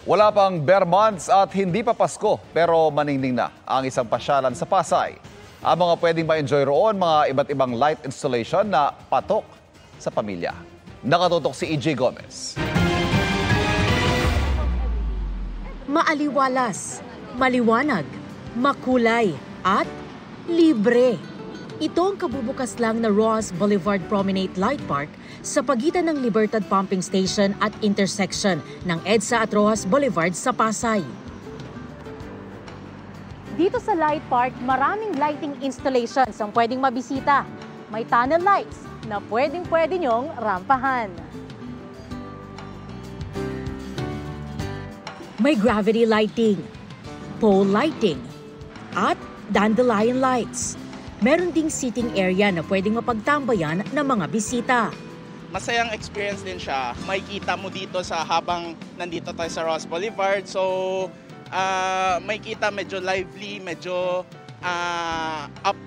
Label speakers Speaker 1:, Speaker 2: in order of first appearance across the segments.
Speaker 1: Wala pang bare months at hindi pa Pasko pero maningning na ang isang pasyalan sa Pasay. Ang mga pwedeng ma-enjoy roon, mga iba't ibang light installation na patok sa pamilya. Nakatutok si EJ Gomez.
Speaker 2: Maaliwalas, maliwanag, makulay at libre. Ito ang kabubukas lang na Roxas Boulevard Promenade Light Park sa pagitan ng Libertad Pumping Station at intersection ng EDSA at Roxas Boulevard sa Pasay. Dito sa Light Park, maraming lighting installations ang pwedeng mabisita. May tunnel lights na pwedeng-pwede nyong rampahan. May gravity lighting, pole lighting, at dandelion lights. Meron ding sitting area na pwedeng mapagtambayan ng mga bisita.
Speaker 3: Masayang experience din siya. Makikita mo dito sa habang nandito tayo sa Roxas Boulevard. So, makikita medyo lively, medyo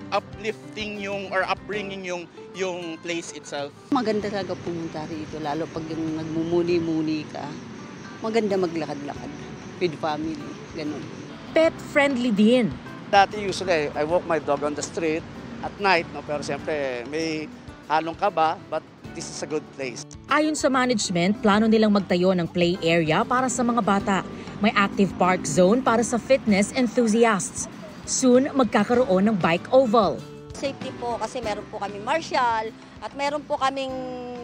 Speaker 3: uplifting or upbringing yung place itself.
Speaker 4: Maganda talaga pumunta rito, lalo pag yung nagmumuni-muni ka. Maganda maglakad-lakad with family, ganun.
Speaker 2: Pet-friendly din.
Speaker 5: Dati usually I walk my dog on the street at night, no? Pero siyempre may halong kaba, but this is a good place.
Speaker 2: Ayon sa management, plano nilang magtayo ng play area para sa mga bata. May active park zone para sa fitness enthusiasts. Soon, magkakaroon ng bike oval.
Speaker 6: Safety po kasi meron po kami marshal at meron po kaming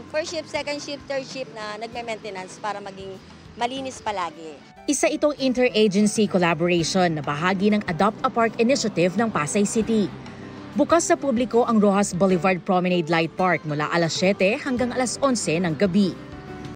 Speaker 6: first shift, second shift, third shift na nagme-maintenance para maging malinis palagi.
Speaker 2: Isa itong interagency collaboration na bahagi ng Adopt a Park initiative ng Pasay City. Bukas sa publiko ang Roxas Boulevard Promenade Light Park mula alas 7 hanggang alas 11 ng gabi.